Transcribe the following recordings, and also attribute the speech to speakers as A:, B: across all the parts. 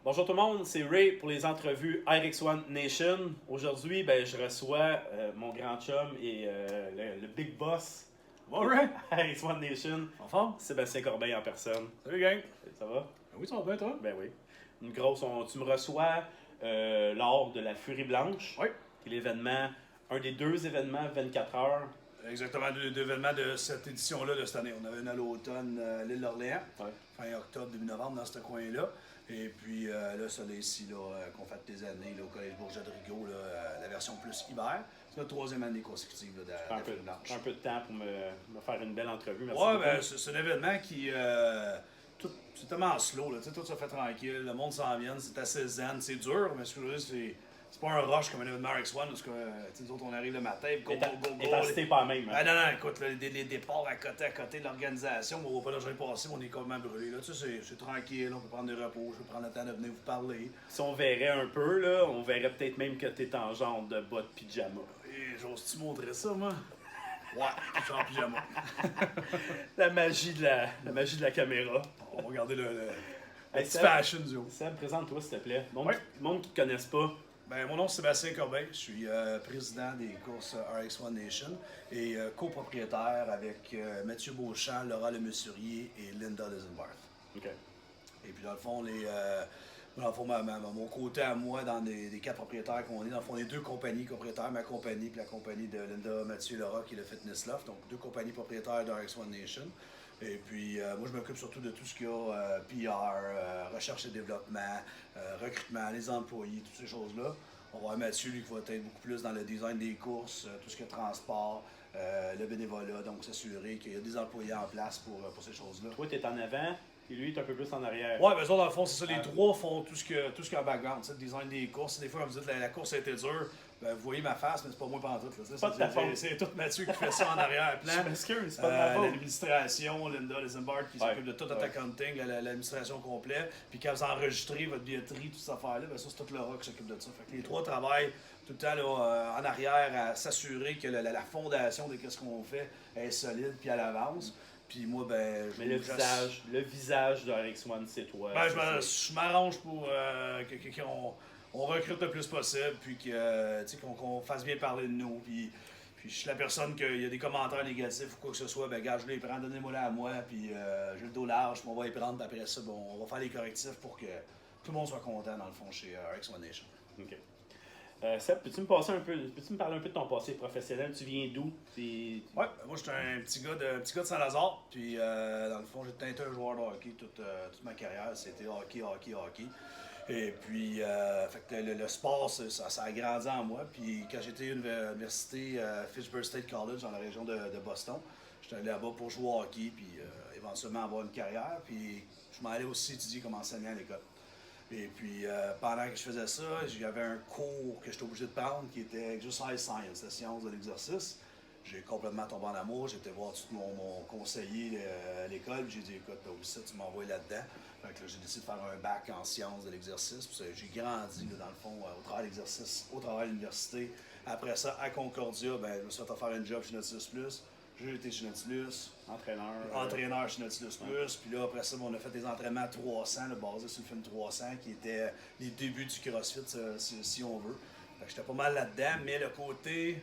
A: Bonjour tout le monde, c'est Ray pour les entrevues RX1 Nation. Aujourd'hui, je reçois mon grand chum et le big boss
B: Bon, Ray!
A: RX1 Nation,
B: En forme?
A: Sébastien Corbeil en personne.
B: Salut, gang!
A: Ça va?
B: Oui, ça va bien, toi?
A: Ben oui. Une grosse, tu me reçois lors de la Furie Blanche,
B: Oui.
A: qui est l'événement, un des deux événements 24 heures.
B: Exactement, deux événements de cette édition-là de cette année. On avait une à l'automne à l'île d'Orléans,
A: Ouais.
B: fin octobre, début novembre, dans ce coin-là. Et puis là, ça, là, ici, qu'on fait des années, là, au Collège Bourget-de-Rigaud, la version plus hiver. C'est notre troisième année consécutive là, de la Furie Blanche.
A: Un peu de temps pour me faire une belle entrevue. Merci
B: Ouais,
A: beaucoup.
B: ben, c'est un événement qui. C'est tellement slow, là. Tu sais, tout se fait tranquille, le monde s'en vient, c'est assez zen, c'est dur, mais ce que je veux dire, c'est pas un rush comme un événement RX1, parce que nous autres, on arrive le matin, go, go, go, go.
A: L'intensité n'est pas la même.
B: Ah non, non, écoute, là, les départs à côté de l'organisation, on va pas la journée passée, on est complètement brûlé. Là, tu sais, c'est tranquille, on peut prendre des repos, je peux prendre le temps de venir vous parler.
A: Si on verrait un peu, là, on verrait peut-être même que t'es en genre de bas de pyjama.
B: Et j'ose-tu montrer ça, moi? Ouais, je suis en pyjama.
A: La magie de la caméra.
B: On va regarder le
A: Hey,
B: petit
A: Seb,
B: fashion du haut.
A: Seb, présente-toi s'il te plaît.
B: Ouais.
A: Le monde qui ne te connaisse pas.
B: Ben, mon nom c'est Sébastien Corbeil, je suis président des courses RX1 Nation et copropriétaire avec Mathieu Beauchamp, Laura Lemessurier et Linda Lisenbarth.
A: OK.
B: Et puis dans le fond, mon côté à moi, dans les quatre propriétaires qu'on est, dans le fond, on est deux compagnies propriétaires, ma compagnie puis la compagnie de Linda, Mathieu et Laura qui est le Fitness Loft, donc deux compagnies propriétaires de RX1 Nation. Et puis moi je m'occupe surtout de tout ce qu'il y a PR, recherche et développement, recrutement, les employés, toutes ces choses-là. On va avoir Mathieu, lui, qui va être beaucoup plus dans le design des courses, tout ce qui est transport, le bénévolat, donc s'assurer qu'il y a des employés en place pour ces choses-là.
A: Toi, tu es en avant et lui, tu es un peu plus en arrière.
B: Ouais, ben ça, dans le fond, c'est ça. Les trois font tout ce qu'il y a en background. Tu sais, le design des courses. Des fois, comme vous dites, la course a été dure. Ben, vous voyez ma face, mais c'est pas moi pendant tout.
A: Pas de ta faute.
B: C'est tout Mathieu qui fait ça en arrière-plan.
A: Je m'excuse, c'est pas de ma faute.
B: L'administration, Linda Lisenbarth qui
A: Ouais.
B: s'occupe de tout notre accounting, l'administration complète. Puis quand vous enregistrez votre billetterie, toute cette affaire-là, ben ça, c'est tout Laura qui s'occupe de ça. Fait que les trois travaillent tout le temps là, en arrière à s'assurer que la fondation de ce qu'on fait est solide puis à l'avance. Puis moi, ben,
A: Mais le visage de RX1, c'est toi.
B: ben, je m'arrange pour qu'on recrute le plus possible, puis qu'on fasse bien parler de nous. Puis je suis la personne qu'il y a des commentaires négatifs ou quoi que ce soit, ben gars, je vais les prendre, donnez-moi-les à moi, puis j'ai le dos large, puis on va les prendre, puis après ça, bon, on va faire les correctifs pour que tout le monde soit content, dans le fond, chez RX1 Nation.
A: OK. Seb, peux-tu me parler un peu de ton passé professionnel? Tu viens d'où?
B: Ouais, ben moi, j'étais un petit gars de Saint-Lazare, puis dans le fond, j'ai été un joueur de hockey toute ma carrière, c'était hockey. Et puis, fait que le sport, ça a grandi en moi. Puis quand j'étais à l'université Fitchburg State College dans la région de Boston, j'étais allé là-bas pour jouer au hockey, puis éventuellement avoir une carrière. Puis je m'en allais aussi étudier comme enseignant à l'école. Et puis pendant que je faisais ça, j'avais un cours que j'étais obligé de prendre qui était Exercise Science, la science de l'exercice. J'ai complètement tombé en amour. J'étais voir tout mon conseiller à l'école. J'ai dit, écoute, t'as oublié ça, tu m'envoies là-dedans. Fait que là, j'ai décidé de faire un bac en sciences de l'exercice. Puis j'ai grandi, là, dans le fond, au travers de l'exercice, au travers de l'université. Après ça, à Concordia, ben, je me suis fait faire un job chez Nautilus Plus. J'ai été chez Nautilus. Entraîneur chez Nautilus Plus. Puis là, après ça, on a fait des entraînements à 300, là, basés sur le film 300, qui était les débuts du CrossFit, si on veut. Fait que j'étais pas mal là-dedans, mais le côté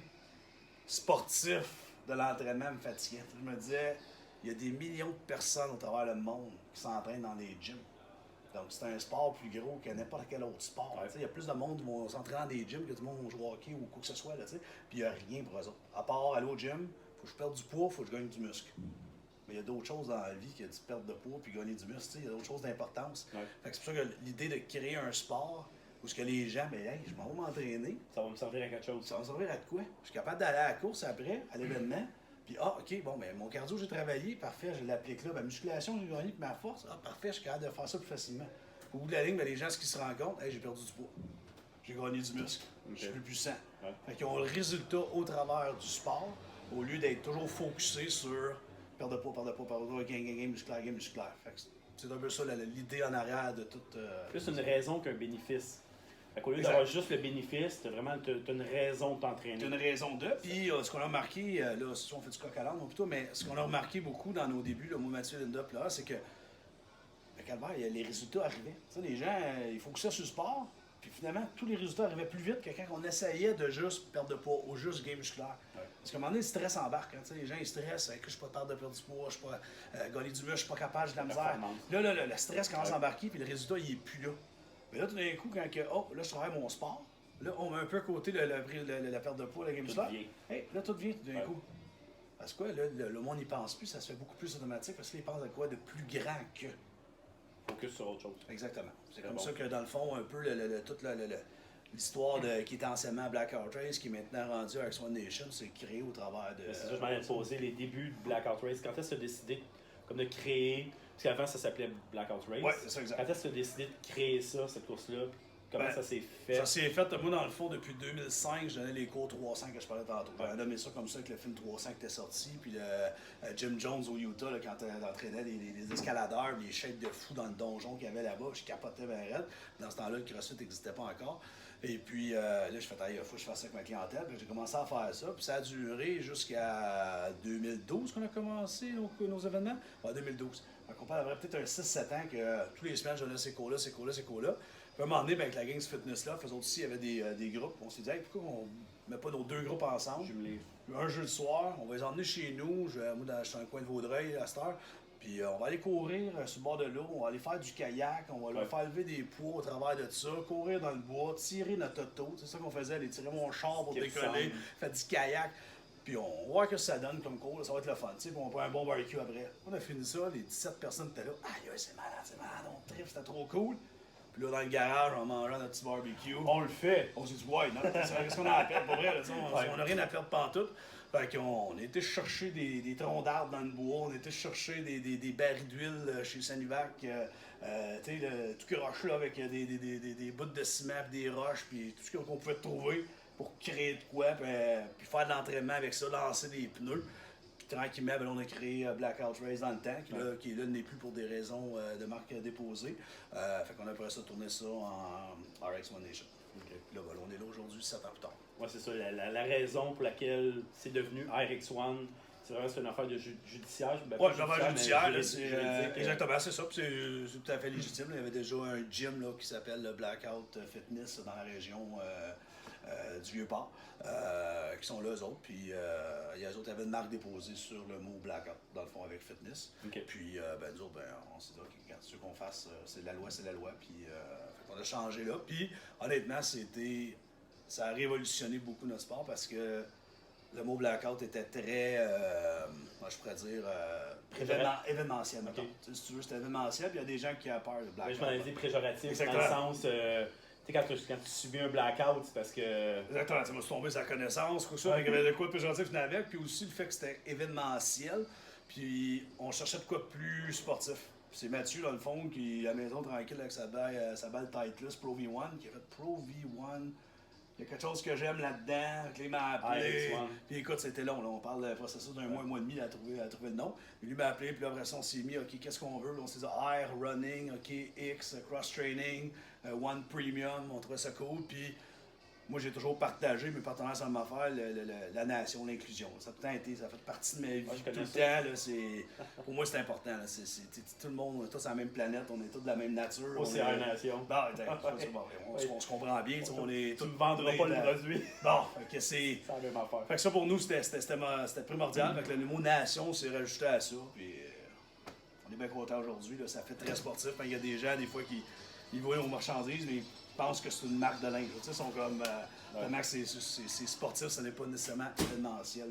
B: sportif de l'entraînement me fatiguait. Je me disais, il y a des millions de personnes au travers le monde qui s'entraînent dans les gyms. Donc, c'est un sport plus gros que n'importe quel autre sport. Il y a plus de monde qui vont s'entraîner dans des gyms que du monde qui joue au hockey ou quoi que ce soit. Là, puis il n'y a rien pour eux autres. À part aller au gym, il faut que je perde du poids, il faut que je gagne du muscle. Mais il y a d'autres choses dans la vie que de perdre de poids puis gagner du muscle. Il y a d'autres choses d'importance.
A: Ouais.
B: C'est pour ça que l'idée de créer un sport où ce que les gens, ben, hey, je m'en vais m'entraîner.
A: Ça va me servir à quelque chose.
B: Ça va me servir à quoi? Je suis capable d'aller à la course après, à l'événement. Puis, OK, bon, ben, mon cardio, j'ai travaillé, parfait, je l'applique là. Ma musculation, j'ai gagné, puis ma force, parfait, je suis capable de faire ça plus facilement. Au bout de la ligne, ben, les gens, ce qu'ils se rendent compte, hey, j'ai perdu du poids. J'ai gagné du muscle. Je suis plus puissant.
A: Ouais.
B: Fait qu'ils ont le résultat au travers du sport, au lieu d'être toujours focusé sur perdre de poids, gain, musculaire. Fait que c'est un peu ça l'idée en arrière de tout.
A: Plus une raison qu'un bénéfice. Fait qu'au lieu d'avoir juste le bénéfice, t'as une raison de t'entraîner.
B: T'as une raison de. Puis ce qu'on a remarqué, là, si on fait du coq à l'âne, plutôt, mais ce qu'on a remarqué beaucoup dans nos débuts, là, moi, Mathieu, Linda, là, c'est que calvaire, les résultats arrivaient. Tu sais, les gens, ils focusaient sur le sport, puis finalement, tous les résultats arrivaient plus vite que quand on essayait de juste perdre de poids ou juste game musculaire. Ouais. Parce qu'à un moment donné, le stress embarque. Hein, tu sais, les gens, ils stressent, que je suis pas capable de perdre du poids, je suis pas gagner du muscle, je suis pas capable, j'ai de la misère. Là, le stress commence à embarquer, puis le résultat, il est plus là. Mais là, tout d'un coup, quand là, je travaille mon sport, là, on met un peu à côté la perte de poids, la game musculaire. Hey, là, tout vient tout d'un coup. Parce que là, le monde n'y pense plus, ça se fait beaucoup plus automatique parce qu'il pense à quoi de plus grand que.
A: Focus sur autre chose.
B: Exactement. C'est comme ça que, dans le fond, un peu, toute l'histoire qui était anciennement Blackout Race, qui est maintenant rendue à X1 Nation, c'est créé au travers de.
A: C'est ça, je m'en ai posé les débuts de Blackout Race. Quand est-ce que tu as décidé comme de créer. Parce qu'avant, ça s'appelait Blackout Race.
B: Oui, c'est ça, exact.
A: Quand est-ce que tu as décidé de créer ça, cette course-là? Comment ça s'est fait?
B: Ça s'est fait, moi, dans le fond, depuis 2005, je donnais les cours 300 que je parlais tantôt. J'avais nommé ça comme ça avec le film 300 qui était sorti. Puis Jim Jones au Utah, là, quand il entraînait les escaladeurs, les shapes de fous dans le donjon qu'il y avait là-bas, je capotais bien raide. Dans ce temps-là, le CrossFit n'existait pas encore. Et puis là, je fais il faut que je fasse ça avec ma clientèle. Puis j'ai commencé à faire ça. Puis ça a duré jusqu'à 2012 qu'on a commencé nos événements. Ouais, 2012. Donc on parle peut-être un 6-7 ans que tous les semaines, je donnais ces cours-là, ces cours-là, ces cours-là. Puis à un moment donné, avec la gang fitness-là, eux autres aussi, il y avait des groupes. On s'est dit, hey, pourquoi on ne met pas nos 2 groupes ensemble? Un jeu de soir, on va les emmener chez nous. Moi, je suis dans le coin de Vaudreuil à cette heure. Puis on va aller courir sur le bord de l'eau, on va aller faire du kayak, on va leur faire lever des poids au travers de ça, courir dans le bois, tirer notre auto. C'est ça qu'on faisait, aller tirer mon char pour décoller, faire du kayak. Puis on va voir ce que ça donne comme cours, là, ça va être le fun. Puis on prend un bon barbecue après. On a fini ça, les 17 personnes étaient là. Aïe, c'est malade, on tripe, c'était trop cool. Puis là, dans le garage, on mangeait notre petit barbecue.
A: On le fait.
B: On s'est dit, ouais, non, qu'est-ce qu'on a à perdre? Pour vrai, là, on n'a rien à perdre pantoute. Fait qu'on était chercher des troncs d'arbres dans le bois, on était chercher des barils d'huile chez Sanivac, tu sais, tout croché là, avec des bouts de ciment, des roches, puis tout ce qu'on pouvait trouver pour créer de quoi, puis faire de l'entraînement avec ça, lancer des pneus. Puis tranquillement, on a créé Blackout Race dans le temps, qui là n'est plus pour des raisons de marque déposée. Fait qu'on a après ça tourné ça en RX1 Nation. Okay. Puis là, on est là aujourd'hui, 7 ans plus tard.
A: Oui, c'est ça. La raison pour laquelle c'est devenu RX1, c'est vraiment une affaire de judiciaire.
B: Oui, une affaire judiciaire. Exactement, c'est ça. C'est tout à fait légitime. Il y avait déjà un gym là, qui s'appelle le Blackout Fitness dans la région du Vieux-Port, qui sont là, eux autres. Puis, eux autres avaient une marque déposée sur le mot Blackout, dans le fond, avec Fitness. Okay. Puis, nous autres, on s'est dit, OK, quand tu veux qu'on fasse, c'est la loi, c'est la loi. Puis, on a changé là. Puis, honnêtement, ça a révolutionné beaucoup notre sport parce que le mot blackout était très, je pourrais dire, événementiel. Okay. Si tu veux, c'était événementiel, puis il y a des gens qui ont peur de blackout.
A: Mais je m'en ai dit péjoratif, exactement. Dans le sens, quand tu subis un blackout, c'est parce que...
B: Exactement, tu m'as tombé sa connaissance, tout ça, il y avait de quoi de péjoratif avec, puis aussi le fait que c'était événementiel, puis on cherchait de quoi de plus sportif. C'est Mathieu, dans le fond, qui est à la maison tranquille avec sa balle Titleist Pro V1, qui a fait Pro V1. Il y a quelque chose que j'aime là-dedans, Clé m'a appelé. Puis écoute, c'était long, là. On parle d'un processus d'un mois et demi à trouver le nom. Puis lui m'a appelé, puis là, après ça, on s'est mis, OK, qu'est-ce qu'on veut? On s'est dit R, running, OK, X, cross-training, One Premium, on trouvait ça cool. Puis moi, j'ai toujours partagé mes partenaires sur ma affaire, la nation, l'inclusion. Ça a tout le temps été, ça fait partie de ma vie tout le temps. Là, pour moi, c'est important. Là, tout le monde, on est tous sur la même planète, on est tous de la même nature.
A: Moi, c'est la nation.
B: On se comprend bien. Tu
A: ne vendras pas le produit.
B: Bon, c'est
A: la même affaire.
B: Fait que ça, pour nous, c'était primordial. Fait que le mot nation s'est rajouté à ça. Puis, on est bien content aujourd'hui. Ça fait très sportif. Il y a des gens, des fois, qui voient nos marchandises, mais pensent que c'est une marque de linge. Ils sont comme. Tellement que c'est sportif, ce n'est pas nécessairement événementiel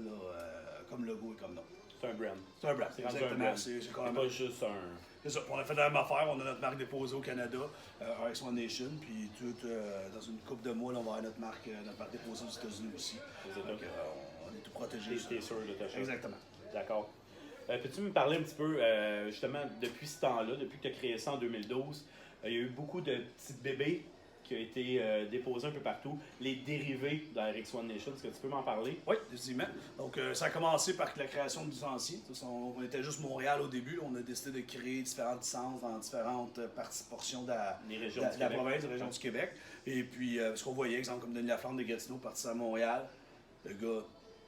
B: comme logo et comme nom.
A: C'est un brand.
B: C'est un brand. Exactement. C'est
A: pas juste un.
B: C'est ça. On a fait la même affaire. On a notre marque déposée au Canada, RX1 Nation. Puis dans une couple de mois, là, on va avoir notre marque déposée aux États-Unis aussi. Donc, on est tout protégé.
A: T'es sûr de ta chose.
B: Exactement.
A: D'accord. Peux-tu me parler un petit peu, justement, depuis ce temps-là, depuis que tu as créé ça en 2012, il y a eu beaucoup de petits bébés qui ont été déposés un peu partout, les dérivés de la RX1 Nation. Est-ce que tu peux m'en parler?
B: Oui, définitivement. Donc, ça a commencé par la création de licenciés. On était juste Montréal au début. On a décidé de créer différentes licences dans différentes portions de la province, de la région du Québec. Et puis, ce qu'on voyait, exemple, comme Denis Laflamme de Gatineau, parti à Montréal, le gars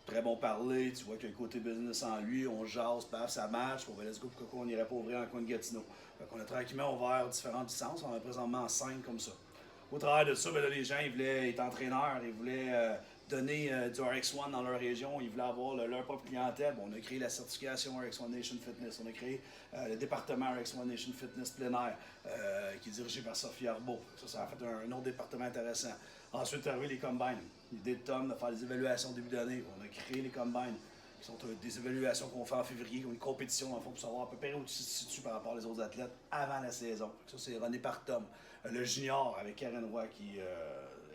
B: très bon parler, tu vois qu'il y a le côté business en lui, on jase, paf, ça marche, on va let's go, pourquoi on n'irait pas ouvrir un coin de Gatineau. Fait qu'on a tranquillement ouvert différentes licences, on en a présentement 5 comme ça. Au travers de ça, ben là, les gens ils voulaient être entraîneurs, ils voulaient donner du RX1 dans leur région, ils voulaient avoir leur propre clientèle. Bon, on a créé la certification RX1 Nation Fitness, on a créé le département RX1 Nation Fitness plein air, qui est dirigé par Sophie Arbeau. Ça a fait un autre département intéressant. Ensuite, est arrivé les combines. L'idée de Tom de faire des évaluations au début d'année. On a créé les combines, qui sont des évaluations qu'on fait en février, une compétition dans le fond, pour savoir à peu près où tu te situes par rapport aux autres athlètes avant la saison. Ça, c'est runné par Tom. Le junior avec Karen Roy qui,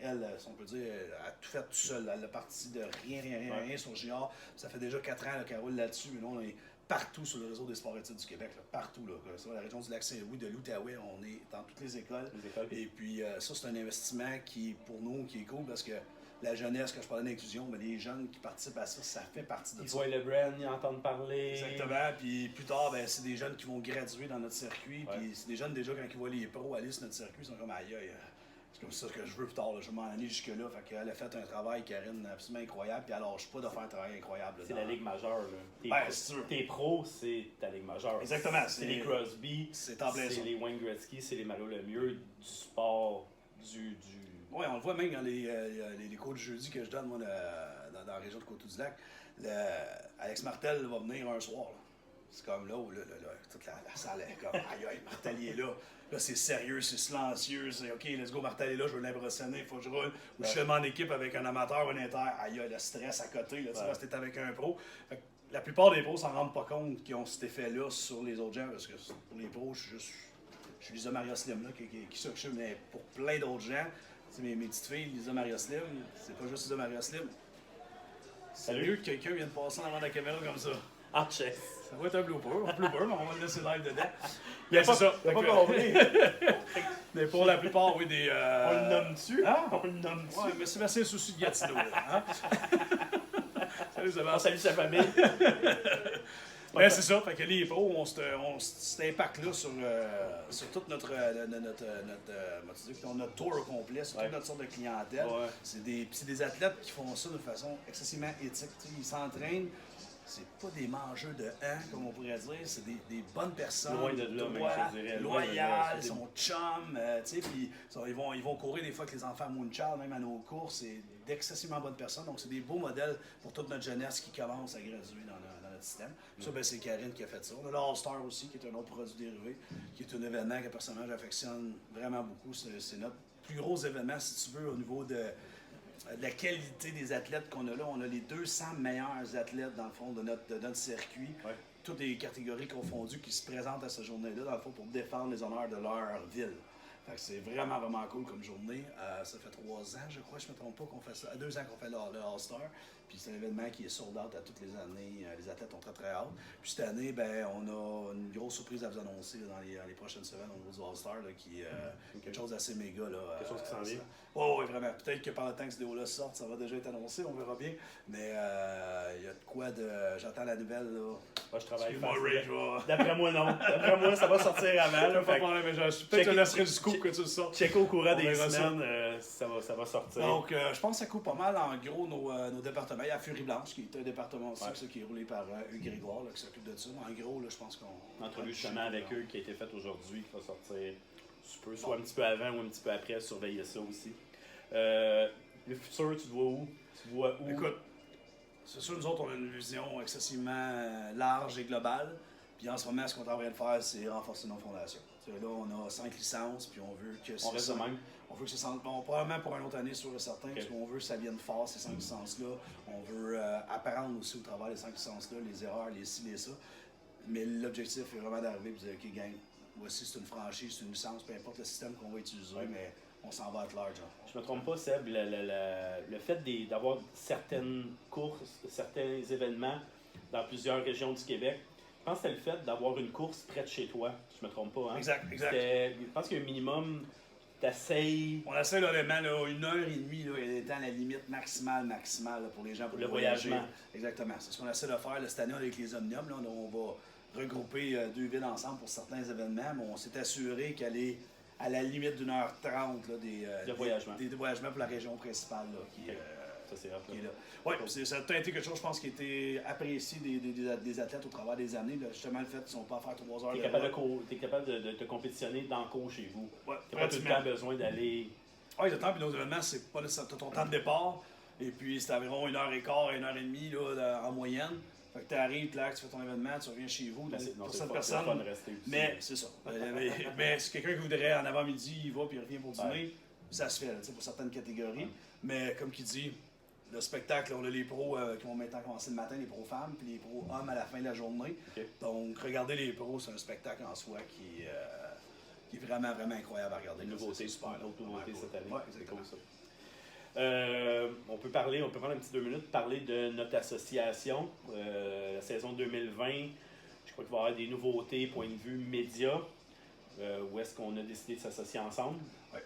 B: elle, si on peut dire, a tout fait tout seul. Elle a parti de rien sur le junior. Ça fait déjà 4 ans qu'elle roule là-dessus. Mais là, on est partout sur le réseau des sports études du Québec. Là, partout. Là, sur la région du Lac-Saint-Louis, de l'Outaouais, on est dans toutes les écoles. Et puis, ça, c'est un investissement qui, pour nous, qui est cool parce que la jeunesse, quand je parlais d'inclusion, mais les jeunes qui participent à ça, ça fait partie de ça.
A: Ils voient le brand, ils entendent parler.
B: Exactement. Puis plus tard, ben, c'est des jeunes qui vont graduer dans notre circuit. Puis c'est des jeunes déjà, quand ils voient les pros aller sur notre circuit, ils sont comme aïe aïe. C'est comme ça que je veux plus tard. Là. Je veux m'en aller jusque-là. Fait qu'elle a fait un travail, Karine, absolument incroyable. Puis elle lâche pas de faire un travail incroyable.
A: C'est la Ligue majeure.
B: Tes
A: pros, c'est ta Ligue majeure.
B: Exactement.
A: C'est les Crosby, c'est
B: les
A: Wayne Gretzky, c'est les Mario Lemieux du sport, du...
B: Oui, on le voit même dans les cours de jeudi que je donne moi, dans la région de Coteau-du-Lac. Alex Martel va venir un soir. C'est comme là où toute la salle est comme aïe aïe, Martel il est là. Là, c'est sérieux, c'est silencieux, c'est OK, let's go, Martel est là, je veux l'impressionner, il faut que je roule. Ou je suis en équipe avec un amateur ou un inter, aïe aïe, le stress à côté, là, tu vois, c'était avec un pro. Fait que la plupart des pros s'en rendent pas compte qu'ils ont cet effet-là sur les autres gens, parce que pour les pros, je suis Lisa Maria Slim, là, qui s'occupe, mais pour plein d'autres gens, mes petites filles, Lisa Maria Slim, c'est pas juste Lisa Maria Slim. C'est mieux que quelqu'un vienne passer devant la caméra comme ça.
A: Ah, chess.
B: Ça va être un blooper, mais on va le laisser live dedans.
A: Il c'est ça. Pas compris.
B: Mais pour la plupart, oui, des.
A: On le nomme-tu?
B: Hein?
A: On le nomme-tu?
B: Ouais, mais c'est un souci de Gatineau, là. Hein? Salut, Sébastien.
A: On salue sa famille.
B: Ouais, c'est ça. Fait que les pros ont cet impact-là sur tout notre tour au complet, sur toute notre sorte de clientèle.
A: Ouais.
B: C'est des athlètes qui font ça de façon excessivement éthique. T'sais, ils s'entraînent. C'est pas des mangeurs de comme on pourrait dire, c'est des bonnes personnes.
A: Loin de là, même, je dirais.
B: Loyales, ils sont chums, puis ils vont courir des fois avec les enfants Moonchild, même à nos courses. C'est d'excessivement bonnes personnes. Donc, c'est des beaux modèles pour toute notre jeunesse qui commence à graduer dans notre système. Puis ça, ben, c'est Karine qui a fait ça. On a le All-Star aussi, qui est un autre produit dérivé, qui est un événement que personnellement j'affectionne vraiment beaucoup. C'est notre plus gros événement, si tu veux, au niveau de la qualité des athlètes qu'on a là. On a les 200 meilleurs athlètes, dans le fond, de notre circuit.
A: Ouais.
B: Toutes les catégories confondues qui se présentent à cette journée-là, dans le fond, pour défendre les honneurs de leur ville. Fait que c'est vraiment, vraiment cool comme journée. Ça fait 3 ans, je crois, je ne me trompe pas, qu'on fait ça. 2 ans qu'on fait le All-Star. Puis c'est un événement qui est sold out à toutes les années. Les athlètes ont très, très hâte. Puis cette année, ben, on a une grosse surprise à vous annoncer là, dans les prochaines semaines au niveau du All-Star, qui est quelque chose d'assez méga.
A: Quelque chose qui s'en vient.
B: Oui, vraiment. Peut-être que pendant le temps que ce vidéo-là sorte, ça va déjà être annoncé, on verra bien. Mais il y a de quoi de. J'attends la nouvelle. Là.
A: Moi, je travaille
B: fast.
A: D'après moi, non. D'après moi, ça va sortir avant. Là,
B: pas problème, mais peut-être que je laisserai du scoop que tu le sortes.
A: Check au courant des semaines, ça va sortir.
B: Donc, je pense que ça coupe pas mal, en gros, nos départements. Il y a Furie Blanche, qui est un département aussi, ça, qui est roulé par Hugues Grégoire, là, qui s'occupe de ça. En gros, là, je pense qu'on.
A: Entrevue justement avec eux qui a été faite aujourd'hui, qui va sortir soit un petit peu avant ou un petit peu après. Surveiller ça aussi. Le futur, tu te vois où?
B: Écoute, c'est sûr, nous autres, on a une vision excessivement large et globale. Puis en ce moment, ce qu'on est en train de faire, c'est renforcer nos fondations. Là, on a 5 licences, puis on veut que
A: on reste même.
B: On veut que probablement pour une autre année, sûr et certain, parce qu'on veut que ça vienne fort, ces 5 licences-là. On veut apprendre aussi au travers des 5 licences-là, les erreurs, les ci, les ça. Mais l'objectif est vraiment d'arriver et de dire, OK, gang, voici, c'est une franchise, c'est une licence, peu importe le système qu'on va utiliser, mais on s'en va être large. Hein.
A: Je me trompe pas, Seb, le fait d'avoir certaines courses, certains événements dans plusieurs régions du Québec, je pense que c'est le fait d'avoir une course près de chez toi. Je me trompe pas. Hein?
B: Exact.
A: Je pense qu'il y a un minimum, t'essayes.
B: On essaie honnêtement, 1h30 là, étant la limite maximale là, pour les gens pour
A: le
B: voyager.
A: voyagement.
B: Exactement. C'est ce qu'on essaie de faire cette année avec les Omnium. Là, on va regrouper 2 villes ensemble pour certains événements, mais on s'est assuré qu'elle est à la limite d'1h30 des voyagements pour la région principale. Là,
A: Ça, c'est rare.
B: qui est là. Oui, ça a été quelque chose, je pense, qui a été apprécié des athlètes au travers des années. Là, justement, le fait qu'ils ne sont pas à faire 3 heures
A: Tu es capable de te compétitionner dans le cours chez vous.
B: Ouais,
A: tu n'as pas tout le temps besoin d'aller.
B: Oui, exactement. Puis nos événements, c'est pas nécessairement ton temps de départ. Et puis, c'est environ 1h15, 1h30 là, en moyenne. Fait que tu arrives, tu fais ton événement, tu reviens chez vous. Donc, pour cette personne. Mais c'est ça. mais si quelqu'un qui voudrait en avant-midi, il va puis il revient pour dîner, ça se fait pour certaines catégories. Mais comme qui dit, le spectacle, on a les pros qui vont maintenant commencer le matin, les pros femmes, puis les pros hommes à la fin de la journée. Okay. Donc, regarder les pros, c'est un spectacle en soi qui est vraiment, vraiment incroyable à regarder.
A: Une nouveauté, super. Une autre nouveauté cette année.
B: Ouais, exactement.
A: C'est cool, ça. On peut prendre un petit 2 minutes, parler de notre association. La saison 2020, je crois qu'il va y avoir des nouveautés, point de vue média, où est-ce qu'on a décidé de s'associer ensemble.
B: Ouais.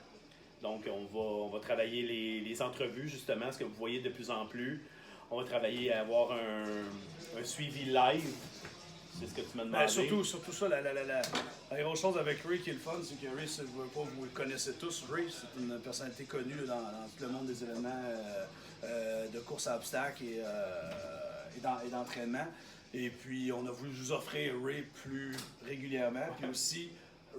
A: Donc, on va travailler les entrevues, justement, ce que vous voyez de plus en plus. On va travailler à avoir un suivi live. C'est ce que tu m'as demandé.
B: Surtout ça, la grosse chose avec Ray qui est le fun, c'est que Ray, je ne veux pas vous le connaissez tous. Ray, c'est une personnalité connue dans tout le monde des événements de course à obstacles et d'entraînement. Et puis, on a voulu vous offrir Ray plus régulièrement. Puis aussi,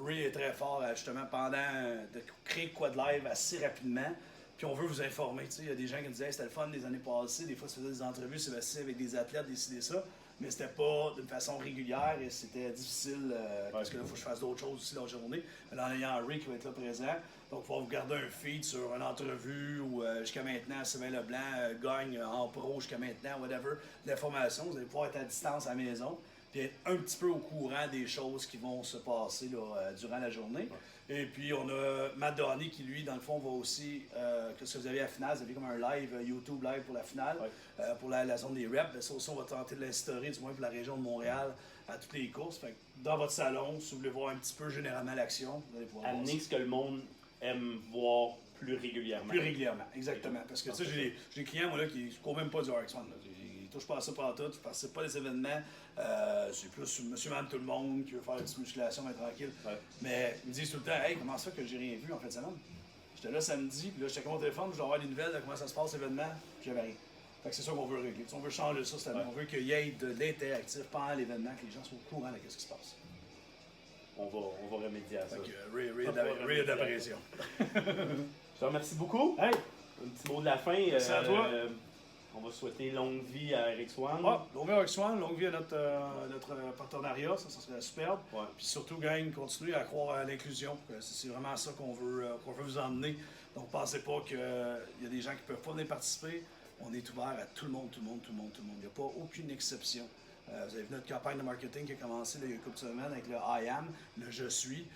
B: Ray est très fort justement de créer quoi de live assez rapidement. Puis on veut vous informer. Il y a des gens qui disaient c'était le fun les années passées. Des fois, tu faisais des entrevues, Sébastien, avec des athlètes, décider ça. Mais c'était pas d'une façon régulière et c'était difficile parce que là, il faut que je fasse d'autres choses aussi dans la journée. Mais en ayant Ray qui va être là présent, donc pouvoir vous garder un feed sur une entrevue ou jusqu'à maintenant, Sylvain Leblanc gagne en pro jusqu'à maintenant, whatever, l'information. Vous allez pouvoir être à distance à la maison puis être un petit peu au courant des choses qui vont se passer là, durant la journée. Ouais. Et puis, on a Matt Downey qui, lui, dans le fond, va aussi, qu'est-ce que vous avez à la finale, vous avez comme un live, YouTube live pour la finale, ouais. Pour la zone des reps. Ça aussi, on va tenter de l'instaurer, du moins pour la région de Montréal, à toutes les courses. Fait que dans votre salon, si vous voulez voir un petit peu généralement l'action, vous allez pouvoir
A: amener ce que le monde aime voir plus régulièrement.
B: Plus régulièrement, exactement. Parce que, tu sais, j'ai des clients, moi, là, qui ne courent même pas du RX1. Ils ne touchent pas à ça partout, ils ne participent pas à des événements. C'est plus monsieur, madame, tout le monde qui veut faire une petite musculation, mais tranquille. Ouais. Mais ils me disent tout le temps, hey, comment ça que j'ai rien vu en fin de semaine? J'étais là samedi, puis là, j'étais avec mon téléphone, je dois avoir des nouvelles de comment ça se passe l'événement, puis j'avais rien. Fait que c'est ça qu'on veut régler. On veut changer ça cette année. Ouais. On veut qu'il y ait de l'interactif pendant l'événement, que les gens soient au courant de ce qui se passe.
A: On va remédier à ça.
B: Ray a de la pression.
A: Je te remercie beaucoup.
B: Hey.
A: Un petit mot de la fin.
B: Merci à toi.
A: On va souhaiter longue vie à RX1.
B: Longue vie à RX1, longue vie à notre partenariat, ça serait superbe. Ouais. Puis surtout, gang, continuez à croire à l'inclusion. C'est vraiment ça qu'on veut vous emmener. Donc, pensez pas qu'il y a des gens qui ne peuvent pas venir participer. On est ouvert à tout le monde. Il n'y a pas aucune exception. Vous avez vu notre campagne de marketing qui a commencé il y a une couple de semaines avec le I am, le je suis.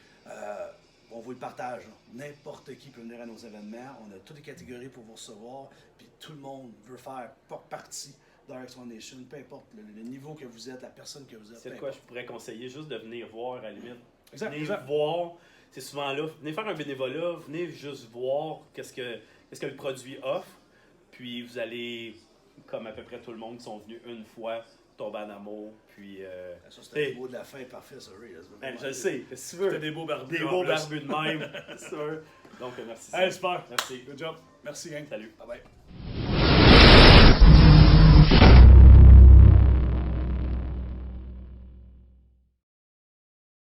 B: On vous le partage. N'importe qui peut venir à nos événements. On a toutes les catégories pour vous recevoir. Puis tout le monde veut faire partie d'RX1 Nation, peu importe le niveau que vous êtes, la personne que vous êtes.
A: C'est quoi je pourrais conseiller? Juste de venir voir à la limite.
B: Venez
A: voir. C'est souvent là. Venez faire un bénévolat. Venez juste voir qu'est-ce que le produit offre. Puis vous allez, comme à peu près tout le monde qui sont venus une fois, tomber en amour, puis...
B: ça, c'était le mot de la fin parfait, ça, Ray.
A: Je le sais, si tu veux.
B: C'était des beaux barbus.
A: Des beaux barbus de même, c'est sûr. Donc, merci.
B: Hey, super.
A: Merci.
B: Good job. Merci, gang.
A: Salut.
B: Bye-bye.